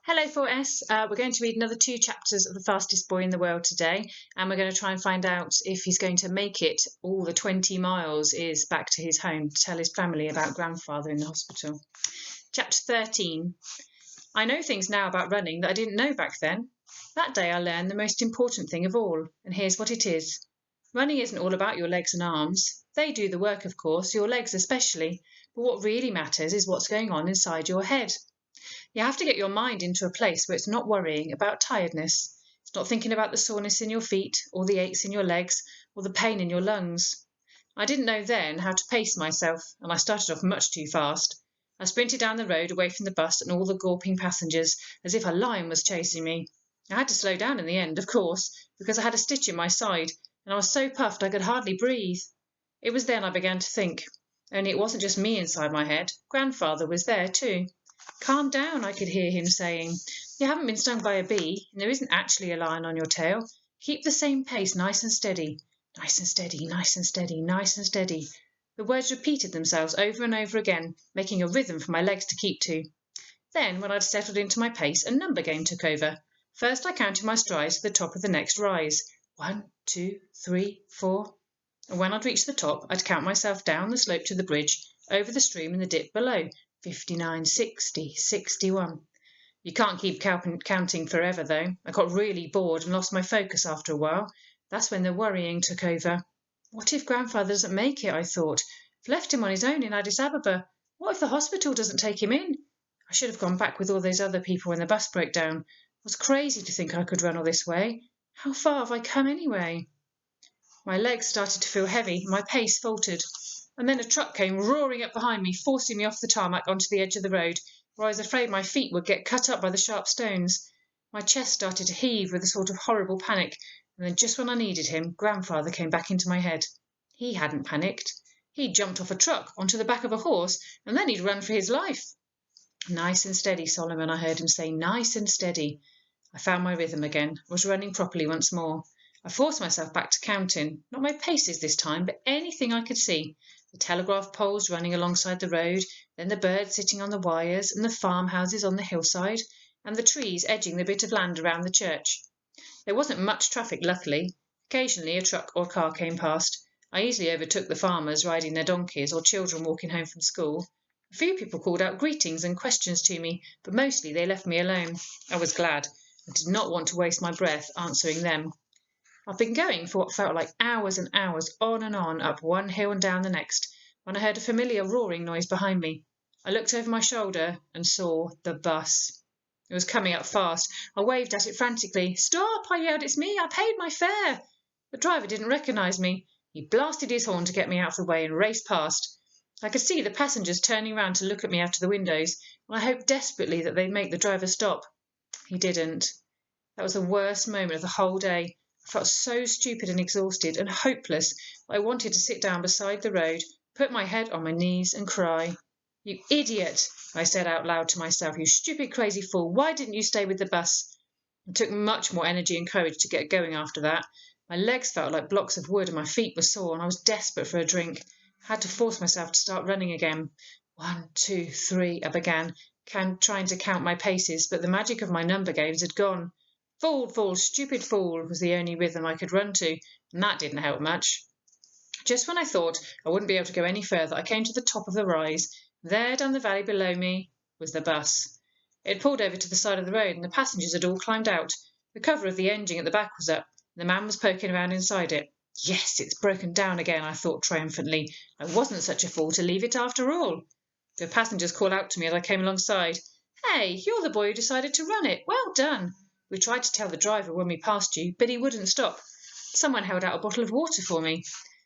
Hello 4S. We're going to read another two chapters of The Fastest Boy in the World today, and we're going to try and find out if he's going to make it all the 20 miles is back to his home to tell his family about grandfather in the hospital. Chapter 13. I know things now about running that I didn't know back then. That day I learned the most important thing of all, and here's what it is. Running isn't all about your legs and arms. They do the work, of course, your legs especially, but what really matters is what's going on inside your head. You have to get your mind into a place where it's not worrying about tiredness. It's not thinking about the soreness in your feet, or the aches in your legs, or the pain in your lungs. I didn't know then how to pace myself, and I started off much too fast. I sprinted down the road away from the bus and all the gawping passengers, as if a lion was chasing me. I had to slow down in the end, of course, because I had a stitch in my side, and I was so puffed I could hardly breathe. It was then I began to think. Only it wasn't just me inside my head. Grandfather was there too. Calm down, I could hear him saying. You haven't been stung by a bee, and there isn't actually a lion on your tail. Keep the same pace, nice and steady. Nice and steady, nice and steady, nice and steady. The words repeated themselves over and over again, making a rhythm for my legs to keep to. Then, when I'd settled into my pace, a number game took over. First I counted my strides to the top of the next rise. 1, 2, 3, 4. And when I'd reached the top, I'd count myself down the slope to the bridge, over the stream and the dip below. 59, 60, 61. You can't keep counting forever, though. I got really bored and lost my focus after a while. That's when the worrying took over. What if Grandfather doesn't make it, I thought. I've left him on his own in Addis Ababa. What if the hospital doesn't take him in? I should have gone back with all those other people when the bus broke down. I was crazy to think I could run all this way. How far have I come anyway? My legs started to feel heavy, and my pace faltered. And then a truck came roaring up behind me, forcing me off the tarmac onto the edge of the road, where I was afraid my feet would get cut up by the sharp stones. My chest started to heave with a sort of horrible panic, and then just when I needed him, Grandfather came back into my head. He hadn't panicked. He'd jumped off a truck onto the back of a horse, and then he'd run for his life. Nice and steady, Solomon, I heard him say, nice and steady. I found my rhythm again, was running properly once more. I forced myself back to counting, not my paces this time, but anything I could see. The telegraph poles running alongside the road, then the birds sitting on the wires, and the farmhouses on the hillside, and the trees edging the bit of land around the church. There wasn't much traffic, luckily. Occasionally a truck or car came past. I easily overtook the farmers riding their donkeys or children walking home from school. A few people called out greetings and questions to me, but mostly they left me alone. I was glad. I did not want to waste my breath answering them. I'd been going for what felt like hours and hours, on and on, up one hill and down the next, when I heard a familiar roaring noise behind me. I looked over my shoulder and saw the bus. It was coming up fast. I waved at it frantically. Stop, I yelled, it's me, I paid my fare. The driver didn't recognise me. He blasted his horn to get me out of the way and raced past. I could see the passengers turning round to look at me out of the windows, and I hoped desperately that they'd make the driver stop. He didn't. That was the worst moment of the whole day. I felt so stupid and exhausted and hopeless that I wanted to sit down beside the road, put my head on my knees and cry. You idiot, I said out loud to myself. You stupid, crazy fool. Why didn't you stay with the bus? It took much more energy and courage to get going after that. My legs felt like blocks of wood and my feet were sore and I was desperate for a drink. I had to force myself to start running again. 1, 2, 3, I began, trying to count my paces, but the magic of my number games had gone. Fool, fool, stupid fool was the only rhythm I could run to, and that didn't help much. Just when I thought I wouldn't be able to go any further, I came to the top of the rise. There, down the valley below me, was the bus. It had pulled over to the side of the road, and the passengers had all climbed out. The cover of the engine at the back was up, and the man was poking around inside it. Yes, it's broken down again, I thought triumphantly. I wasn't such a fool to leave it after all. The passengers called out to me as I came alongside. Hey, you're the boy who decided to run it. Well done. We tried to tell the driver when we passed you, but he wouldn't stop. Someone held out a bottle of water for me.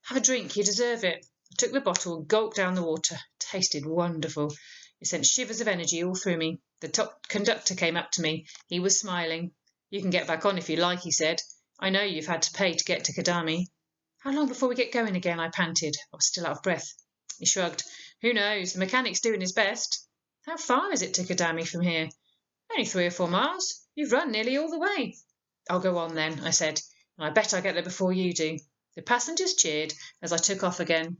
Have a drink, you deserve it. I took the bottle and gulped down the water. It tasted wonderful. It sent shivers of energy all through me. The top conductor came up to me. He was smiling. You can get back on if you like, he said. I know you've had to pay to get to Kadami. How long before we get going again? I panted. I was still out of breath. He shrugged. Who knows? The mechanic's doing his best. How far is it to Kadami from here? Only 3 or 4 miles. You've run nearly all the way. I'll go on then, I said, and I bet I'll get there before you do. The passengers cheered as I took off again.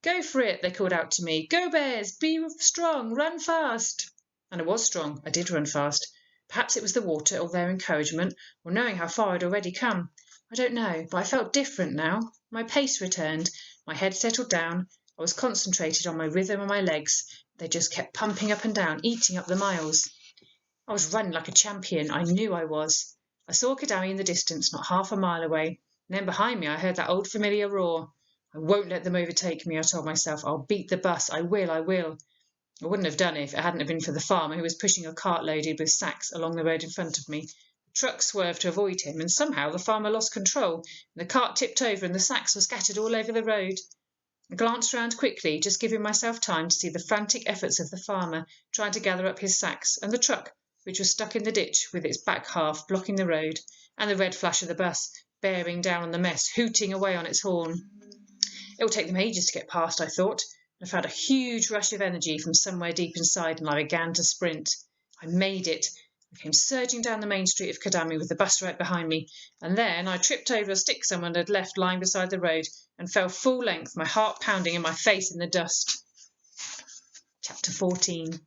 Go for it, they called out to me. Go Bears, be strong, run fast. And I was strong. I did run fast. Perhaps it was the water, or their encouragement, or knowing how far I'd already come. I don't know, but I felt different now. My pace returned, my head settled down, I was concentrated on my rhythm and my legs. They just kept pumping up and down, eating up the miles. I was running like a champion, I knew I was. I saw Kadawi in the distance, not half a mile away, and then behind me I heard that old familiar roar. I won't let them overtake me, I told myself. I'll beat the bus, I will. I wouldn't have done it if it hadn't been for the farmer who was pushing a cart loaded with sacks along the road in front of me. The truck swerved to avoid him, and somehow the farmer lost control, and the cart tipped over and the sacks were scattered all over the road. I glanced round quickly, just giving myself time to see the frantic efforts of the farmer trying to gather up his sacks, and the truck, which was stuck in the ditch with its back half blocking the road, and the red flash of the bus bearing down on the mess, hooting away on its horn. It will take them ages to get past, I thought. I felt a huge rush of energy from somewhere deep inside, and I began to sprint. I made it. I came surging down the main street of Kadawi with the bus right behind me, and then I tripped over a stick someone had left lying beside the road and fell full length, my heart pounding and my face in the dust. Chapter 14.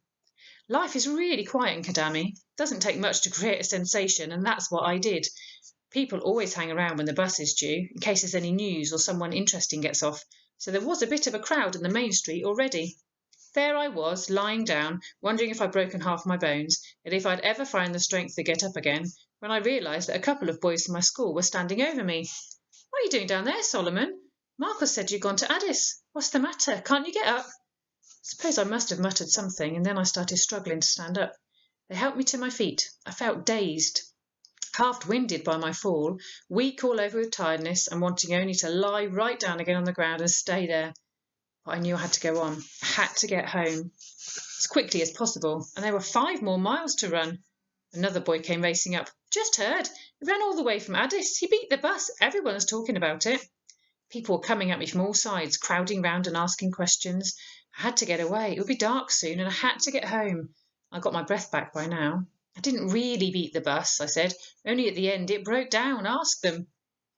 Life is really quiet in Kadawi. It doesn't take much to create a sensation, and that's what I did. People always hang around when the bus is due, in case there's any news or someone interesting gets off, so there was a bit of a crowd in the main street already. There I was, lying down, wondering if I'd broken half my bones, and if I'd ever find the strength to get up again, when I realised that a couple of boys from my school were standing over me. "What are you doing down there, Solomon? Marcus said you'd gone to Addis. What's the matter? Can't you get up?" I suppose I must have muttered something, and then I started struggling to stand up. They helped me to my feet. I felt dazed, half-winded by my fall, weak all over with tiredness, and wanting only to lie right down again on the ground and stay there. But I knew I had to go on. I had to get home as quickly as possible, and there were 5 more miles to run. Another boy came racing up. "Just heard. He ran all the way from Addis. He beat the bus. Everyone's talking about it." People were coming at me from all sides, crowding round and asking questions. I had to get away. It would be dark soon, and I had to get home. I got my breath back by now. "I didn't really beat the bus," I said. "Only at the end it broke down. Ask them."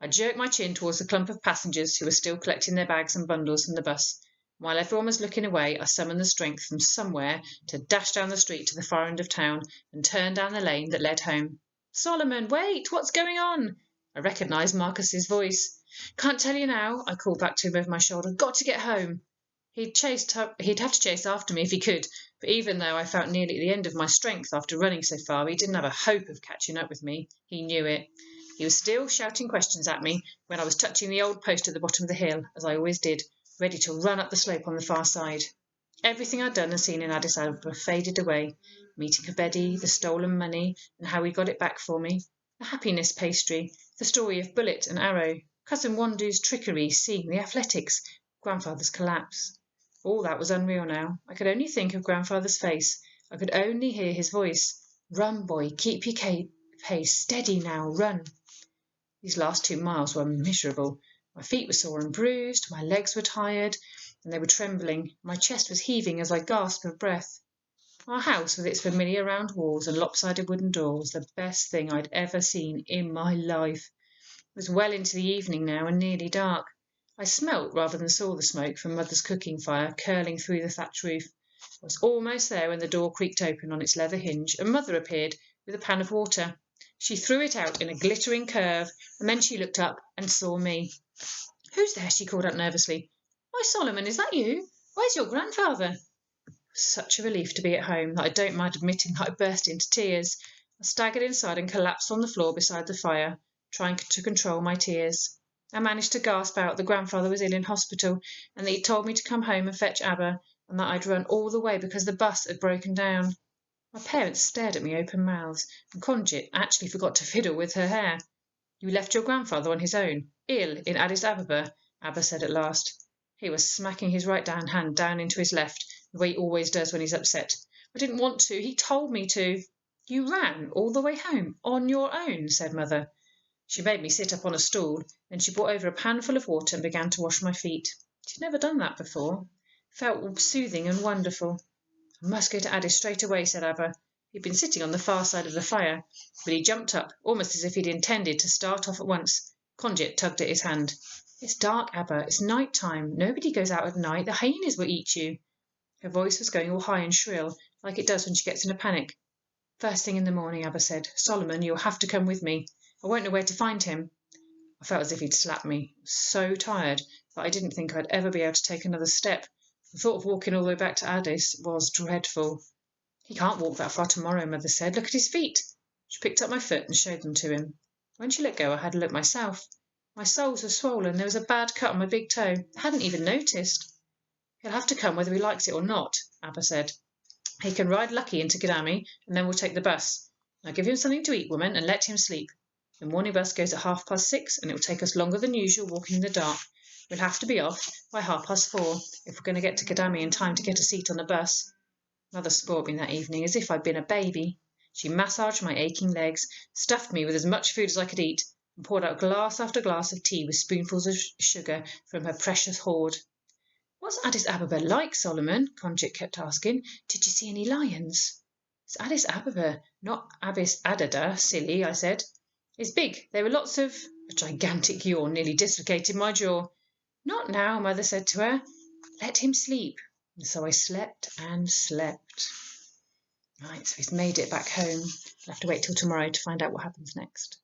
I jerked my chin towards the clump of passengers who were still collecting their bags and bundles from the bus. While everyone was looking away, I summoned the strength from somewhere to dash down the street to the far end of town and turn down the lane that led home. "Solomon, wait! What's going on?" I recognised Marcus's voice. "Can't tell you now," I called back to him over my shoulder. "Got to get home." He'd have to chase after me if he could, but even though I felt nearly at the end of my strength after running so far, he didn't have a hope of catching up with me. He knew it. He was still shouting questions at me when I was touching the old post at the bottom of the hill, as I always did, ready to run up the slope on the far side. Everything I'd done and seen in Addis Ababa faded away. Meeting Kebede, the stolen money, and how he got it back for me, the happiness pastry, the story of Bullet and Arrow, Cousin Wandu's trickery, seeing the athletics, Grandfather's collapse. All that was unreal now. I could only think of Grandfather's face. I could only hear his voice. "Run, boy, keep your pace. Steady now, run." These last 2 miles were miserable. My feet were sore and bruised, my legs were tired, and they were trembling. My chest was heaving as I gasped for breath. Our house, with its familiar round walls and lopsided wooden door, was the best thing I'd ever seen in my life. It was well into the evening now and nearly dark. I smelt rather than saw the smoke from Mother's cooking fire curling through the thatch roof. I was almost there when the door creaked open on its leather hinge, and Mother appeared with a pan of water. She threw it out in a glittering curve, and then she looked up and saw me. "Who's there?" she called out nervously. "Why, Solomon, is that you? Where's your grandfather?" It was such a relief to be at home that I don't mind admitting that I burst into tears. I staggered inside and collapsed on the floor beside the fire, trying to control my tears. I managed to gasp out that Grandfather was ill in hospital, and that he'd told me to come home and fetch Abba, and that I'd run all the way because the bus had broken down. My parents stared at me open mouthed, and Konjit actually forgot to fiddle with her hair. "You left your grandfather on his own, ill, in Addis Ababa," Abba said at last. He was smacking his right hand down into his left, the way he always does when he's upset. "I didn't want to. He told me to." "You ran all the way home on your own," said Mother. She made me sit up on a stool, then she brought over a pan full of water and began to wash my feet. She'd never done that before. It felt soothing and wonderful. "I must go to Addis straight away," said Abba. He'd been sitting on the far side of the fire, but he jumped up, almost as if he'd intended to start off at once. Konjit tugged at his hand. "It's dark, Abba. It's night time. Nobody goes out at night. The hyenas will eat you." Her voice was going all high and shrill, like it does when she gets in a panic. First thing in the morning, Abba said, Solomon, you'll have to come with me. I won't know where to find him. I felt as if he'd slapped me. So tired that I didn't think I'd ever be able to take another step. The thought of walking all the way back to Addis was dreadful. He can't walk that far tomorrow, Mother said. Look at his feet. She picked up my foot and showed them to him. When she let go, I had a look myself. My soles were swollen. There was a bad cut on my big toe. I hadn't even noticed. He'll have to come whether he likes it or not, Abba said. He can ride Lucky into Kidami, and then we'll take the bus. Now give him something to eat, woman, and let him sleep. The morning bus goes at 6:30, and it will take us longer than usual walking in the dark. We'll have to be off by 4:30 if we're going to get to Kidami in time to get a seat on the bus. Mother spoiled me that evening as if I'd been a baby. She massaged my aching legs, stuffed me with as much food as I could eat, and poured out glass after glass of tea with spoonfuls of sugar from her precious hoard. What's Addis Ababa like, Solomon? Konchit kept asking. Did you see any lions? It's Addis Ababa, not Addis Adada, silly, I said. It's big. There were lots of... A gigantic yawn nearly dislocated my jaw. Not now, Mother said to her. Let him sleep. And so I slept and slept. Right, so he's made it back home. I'll have to wait till tomorrow to find out what happens next.